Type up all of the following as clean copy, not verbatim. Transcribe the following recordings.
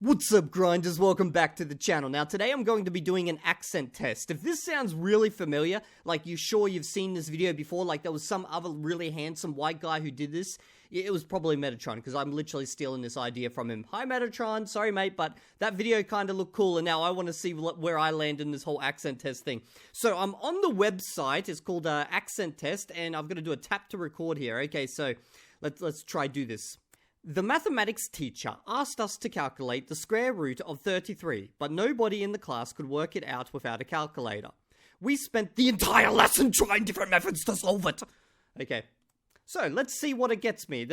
What's up, grinders? Welcome back to the channel. Now, today I'm going to be doing an accent test. If this sounds really familiar, like you're sure you've seen this video before, like there was some other really handsome white guy who did this, it was probably Metatron, because I'm literally stealing this idea from him. Hi, Metatron. Sorry, mate, but that video kind of looked cool, and now I want to see where I land in this whole accent test thing. So, I'm on the website. It's called Accent Test, and I'm going to do a tap to record here. Okay, so let's try do this. The mathematics teacher asked us to calculate the square root of 33, but nobody in the class could work it out without a calculator. We spent the entire lesson trying different methods to solve it. Okay, so let's see what it gets me.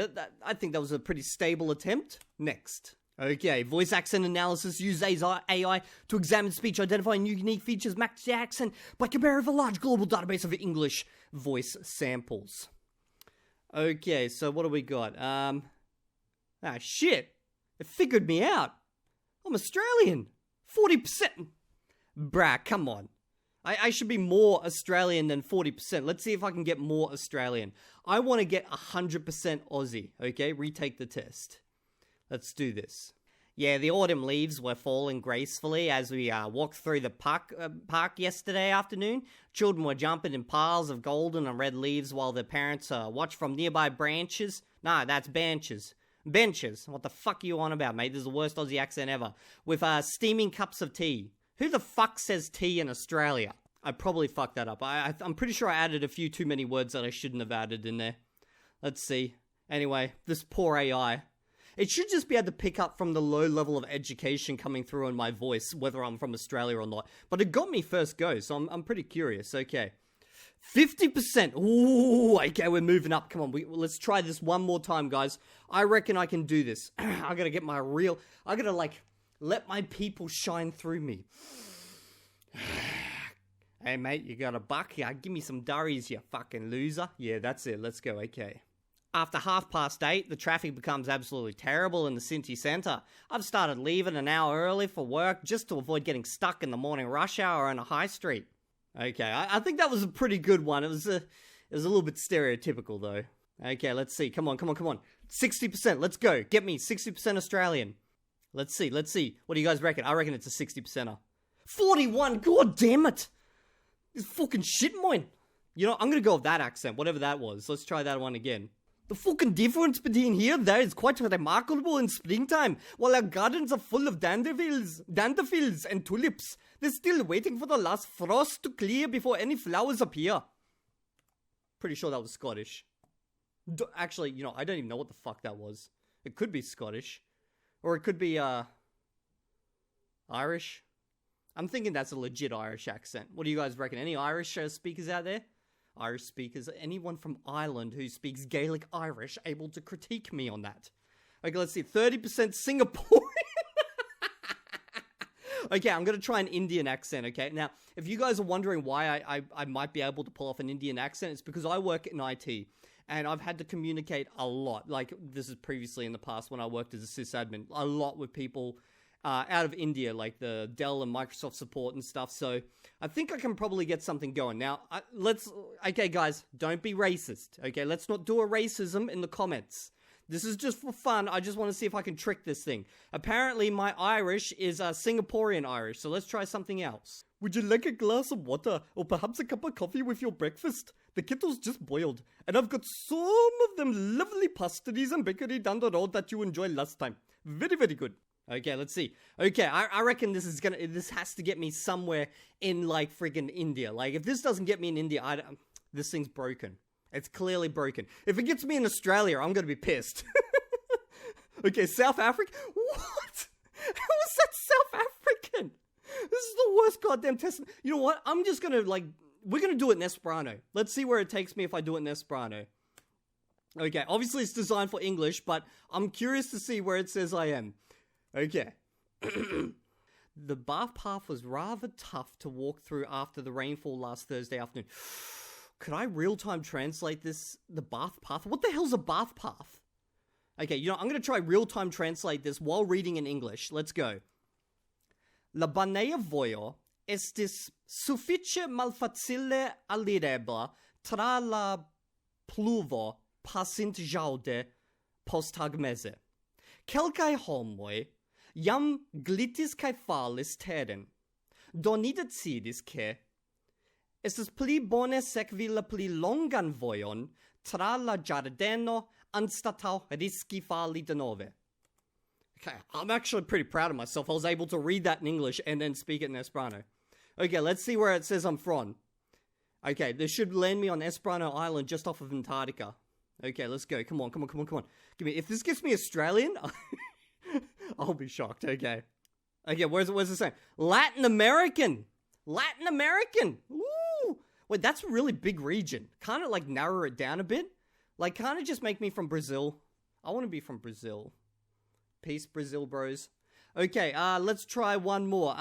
I think that was a pretty stable attempt. Next. Okay, voice accent analysis uses AI to examine speech, identifying unique features, match the accent by comparing with a large global database of English voice samples. Okay, so what do we got? Ah, shit. It figured me out. I'm Australian. 40%. Bruh, come on. I should be more Australian than 40%. Let's see if I can get more Australian. I want to get 100% Aussie. Okay, retake the test. Let's do this. Yeah, the autumn leaves were falling gracefully as we walked through the park yesterday afternoon. Children were jumping in piles of golden and red leaves while their parents watched from nearby branches. Nah, that's benches. Benches. What the fuck are you on about, mate? This is the worst Aussie accent ever. With steaming cups of tea. Who the fuck says tea in Australia? I probably fucked that up. I'm pretty sure I added a few too many words that I shouldn't have added in there. Let's see. Anyway, this poor AI. It should just be able to pick up from the low level of education coming through in my voice, whether I'm from Australia or not. But it got me first go, so I'm pretty curious. Okay. 50%. Ooh, okay, we're moving up. Come on, let's try this one more time, guys. I reckon I can do this. I gotta get my real... I gotta, let my people shine through me. Hey, mate, you got a buck? Yeah, give me some durries, you fucking loser. Yeah, that's it. Let's go. Okay. After 8:30, the traffic becomes absolutely terrible in the city centre. I've started leaving an hour early for work just to avoid getting stuck in the morning rush hour on a high street. Okay, I think that was a pretty good one. It was a little bit stereotypical, though. Okay, let's see. Come on. 60%, let's go. Get me 60% Australian. Let's see. What do you guys reckon? I reckon it's a 60%er. 41, god damn it! This fucking shit mine. You know, I'm gonna go with that accent, whatever that was. Let's try that one again. The fucking difference between here and there is quite remarkable in springtime. While our gardens are full of daffodils and tulips, they're still waiting for the last frost to clear before any flowers appear. Pretty sure that was Scottish. Actually, you know, I don't even know what the fuck that was. It could be Scottish. Or it could be, Irish. I'm thinking that's a legit Irish accent. What do you guys reckon? Any Irish speakers out there? Irish speakers, anyone from Ireland who speaks Gaelic Irish able to critique me on that? Okay, let's see, 30% Singaporean. Okay, I'm going to try an Indian accent, okay? Now, if you guys are wondering why I might be able to pull off an Indian accent, it's because I work in IT, and I've had to communicate a lot. Like, this is previously in the past when I worked as a sysadmin, a lot with people out of India, like the Dell and Microsoft support and stuff, so I think I can probably get something going. Now, okay guys, don't be racist, okay? Let's not do a racism in the comments. This is just for fun. I just want to see if I can trick this thing. Apparently, my Irish is Singaporean Irish, so let's try something else. Would you like a glass of water, or perhaps a cup of coffee with your breakfast? The kettle's just boiled, and I've got some of them lovely pasties and bakery down the road that you enjoyed last time. Very, very good. Okay, let's see. Okay, I reckon this has to get me somewhere in, like, friggin' India. Like, if this doesn't get me in India, this thing's broken. It's clearly broken. If it gets me in Australia, I'm gonna be pissed. Okay, South Africa? What? How is that South African? This is the worst goddamn test. You know what? I'm just gonna, we're gonna do it in Esperanto. Let's see where it takes me if I do it in Esperanto. Okay, obviously it's designed for English, but I'm curious to see where it says I am. Okay. The bath path was rather tough to walk through after the rainfall last Thursday afternoon. Could I real-time translate this? The bath path? What the hell's a bath path? Okay, you know, I'm going to try real-time translate this while reading in English. Let's go. La banea vojo estis sufiĉe malfacile alirebla tra la pluvo pasintĵaŭde posttagmeze. Kelkaj homoj Jam glitis kai falis teren. Do ni decidis ke estas pli bone sekvi la pli longan vojon tra la giardeno anstatau riski fali denove. Okay, I'm actually pretty proud of myself. I was able to read that in English and then speak it in Esperanto. Okay, let's see where it says I'm from. Okay, this should land me on Esperanto Island just off of Antarctica. Okay, let's go. Come on. Give me. If this gives me Australian, I'll be shocked. Okay, where's it saying? Latin American. Ooh. Wait, that's a really big region. Can't it like narrow it down a bit? Like, can't it just make me from Brazil? I want to be from Brazil. Peace, Brazil bros. Okay, let's try one more.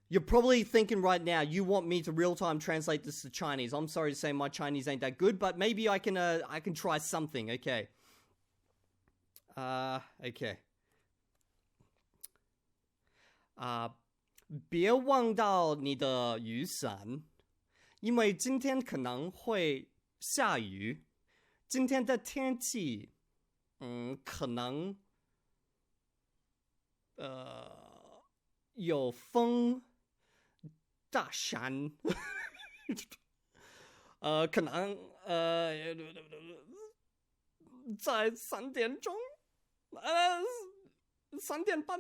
You're probably thinking right now, you want me to real-time translate this to Chinese. I'm sorry to say my Chinese ain't that good, but maybe I can try something. Okay. Okay. 别忘到你的雨伞，因为今天可能会下雨。今天的天气，可能有风。大山，可能在3点钟，3点半。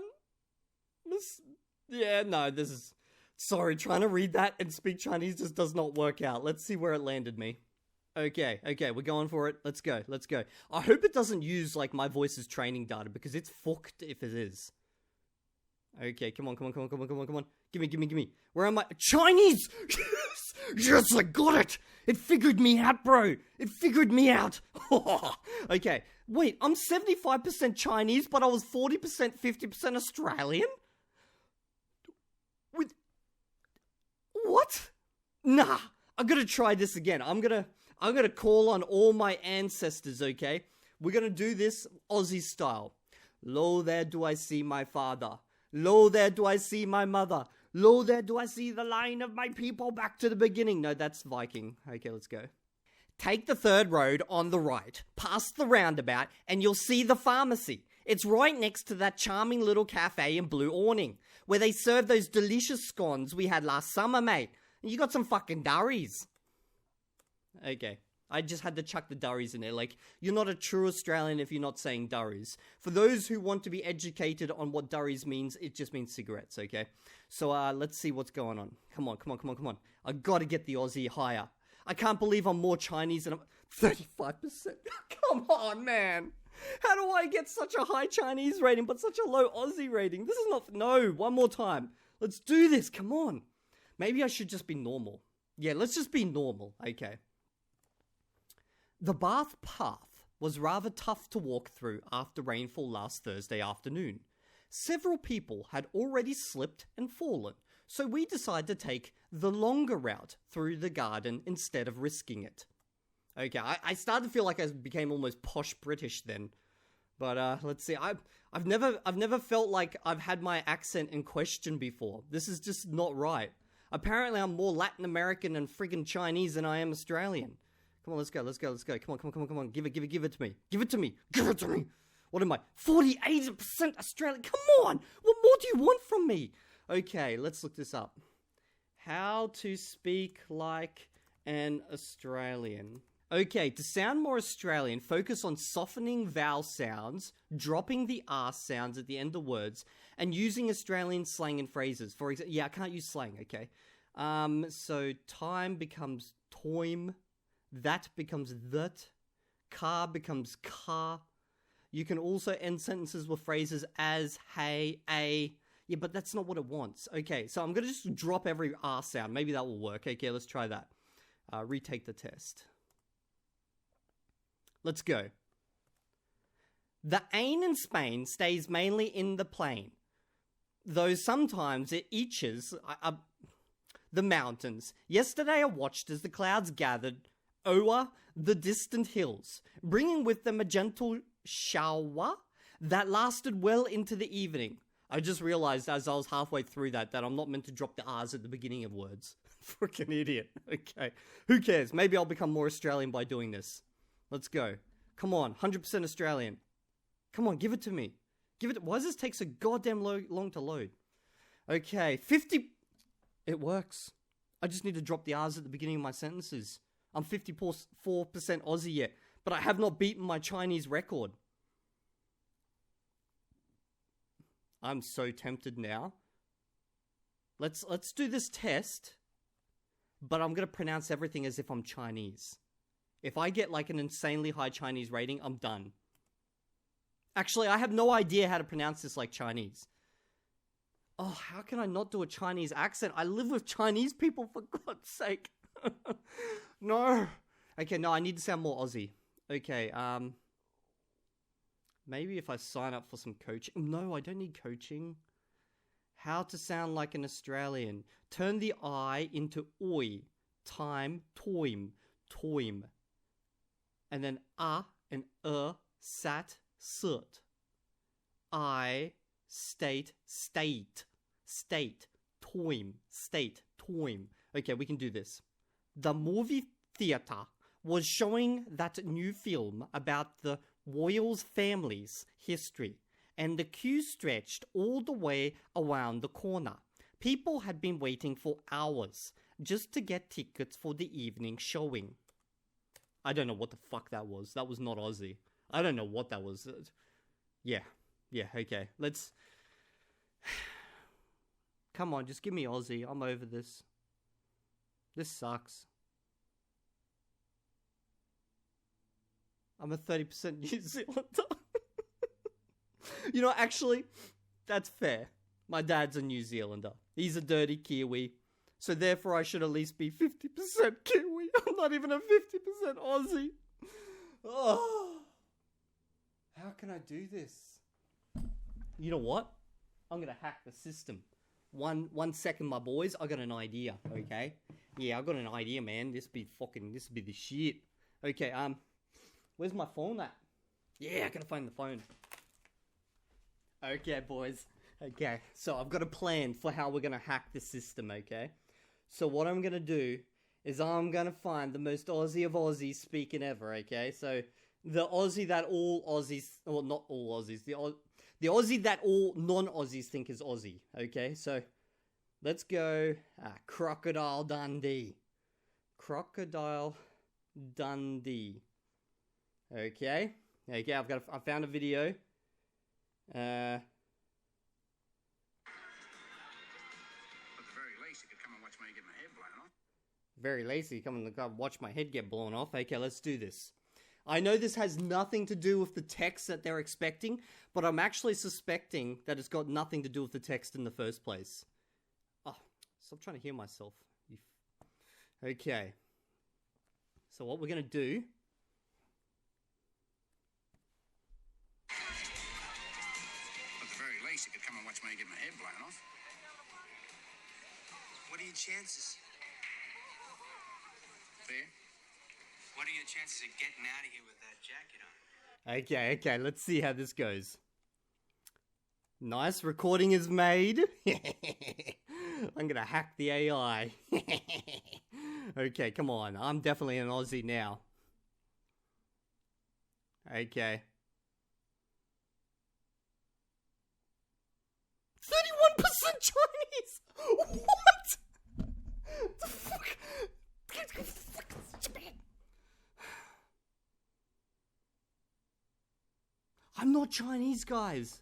Yeah, no, this is... Sorry, trying to read that and speak Chinese just does not work out. Let's see where it landed me. Okay, we're going for it. Let's go. I hope it doesn't use, like, my voice's training data, because it's fucked if it is. Okay, come on. Give me. Where am I? Chinese! Yes, I got it! It figured me out, bro! It figured me out! Okay, wait, I'm 75% Chinese, but I was 40%, 50% Australian? What? Nah, I gotta try this again. I'm gonna call on all my ancestors, okay? We're gonna do this Aussie style. Lo, there do I see my father. Lo, there do I see my mother. Lo, there do I see the line of my people back to the beginning. No, that's Viking. Okay, let's go. Take the third road on the right, past the roundabout, and you'll see the pharmacy. It's right next to that charming little cafe in Blue Awning, where they serve those delicious scones we had last summer, mate. And you got some fucking durries. Okay. I just had to chuck the durries in there. Like, you're not a true Australian if you're not saying durries. For those who want to be educated on what durries means, it just means cigarettes, okay? So, let's see what's going on. Come on. I gotta get the Aussie higher. I can't believe I'm more Chinese than I'm... 35%. Come on, man. How do I get such a high Chinese rating but such a low Aussie rating? This is not... No, one more time. Let's do this, come on. Maybe I should just be normal. Yeah, let's just be normal, okay. The Bath path was rather tough to walk through after rainfall last Thursday afternoon. Several people had already slipped and fallen, so we decided to take the longer route through the garden instead of risking it. Okay, I started to feel like I became almost posh British then. But let's see, I've never felt like I've had my accent in question before. This is just not right. Apparently I'm more Latin American and friggin' Chinese than I am Australian. Come on, let's go. Come on. Give it to me. What am I? 48% Australian. Come on. What more do you want from me? Okay, let's look this up. How to speak like an Australian. Okay, to sound more Australian, focus on softening vowel sounds, dropping the R sounds at the end of words, and using Australian slang and phrases. For example, yeah, I can't use slang, okay? So time becomes toim. That becomes that. Car becomes car. You can also end sentences with phrases as, hey, a. Yeah, but that's not what it wants. Okay, so I'm going to just drop every R sound. Maybe that will work. Okay, let's try that. Retake the test. Let's go. The ain in Spain stays mainly in the plain, though sometimes it itches the mountains. Yesterday I watched as the clouds gathered o'er the distant hills, bringing with them a gentle shower that lasted well into the evening. I just realized as I was halfway through that I'm not meant to drop the R's at the beginning of words. Freaking idiot. Okay. Who cares? Maybe I'll become more Australian by doing this. Let's go. Come on. 100% Australian. Come on, give it to me. Give it. Why does this take so goddamn long to load? Okay, 50. It works. I just need to drop the R's at the beginning of my sentences. I'm 54% Aussie yet, but I have not beaten my Chinese record. I'm so tempted now. Let's do this test, but I'm gonna pronounce everything as if I'm Chinese. If I get like an insanely high Chinese rating, I'm done. Actually, I have no idea how to pronounce this like Chinese. Oh, how can I not do a Chinese accent? I live with Chinese people, for God's sake. No. Okay, no, I need to sound more Aussie. Okay, maybe if I sign up for some coaching. No, I don't need coaching. How to sound like an Australian. Turn the I into oi. Time, toim, toim. And then and sat, soot. I, state, toim, toim. Okay, we can do this. The movie theater was showing that new film about the royals' family's history, and the queue stretched all the way around the corner. People had been waiting for hours just to get tickets for the evening showing. I don't know what the fuck that was. That was not Aussie. I don't know what that was. Yeah, okay. Let's... Come on, just give me Aussie. I'm over this. This sucks. I'm a 30% New Zealander. You know, actually, that's fair. My dad's a New Zealander. He's a dirty Kiwi. So therefore I should at least be 50% Kiwi. I'm not even a 50% Aussie. Oh. How can I do this? You know what? I'm gonna hack the system. One second, my boys. I got an idea, okay? Yeah, I got an idea, man. This be the shit. Okay, where's my phone at? Yeah, I gotta find the phone. Okay, boys. Okay, so I've got a plan for how we're gonna hack the system, okay? So what I'm gonna do is I'm gonna find the most Aussie of Aussies speaking ever, okay? So the Aussie that all Aussies, well, not all Aussies, the Aussie that all non-Aussies think is Aussie, okay? So let's go Crocodile Dundee. Crocodile Dundee. Okay, I found a video. At the very least, you could come and watch me get my head blown off. Very lazy, come and watch my head get blown off. Okay, let's do this. I know this has nothing to do with the text that they're expecting, but I'm actually suspecting that it's got nothing to do with the text in the first place. Oh, stop trying to hear myself. Okay. So what we're gonna do... At the very least, you could come and watch me get my head blown off. What are your chances? Fair? What are your chances of getting out of here with that jacket on? Okay, let's see how this goes. Nice, recording is made. I'm gonna hack the AI. Okay, come on, I'm definitely an Aussie now. Okay. 31% Chinese! What? The fuck? I'm not Chinese, guys.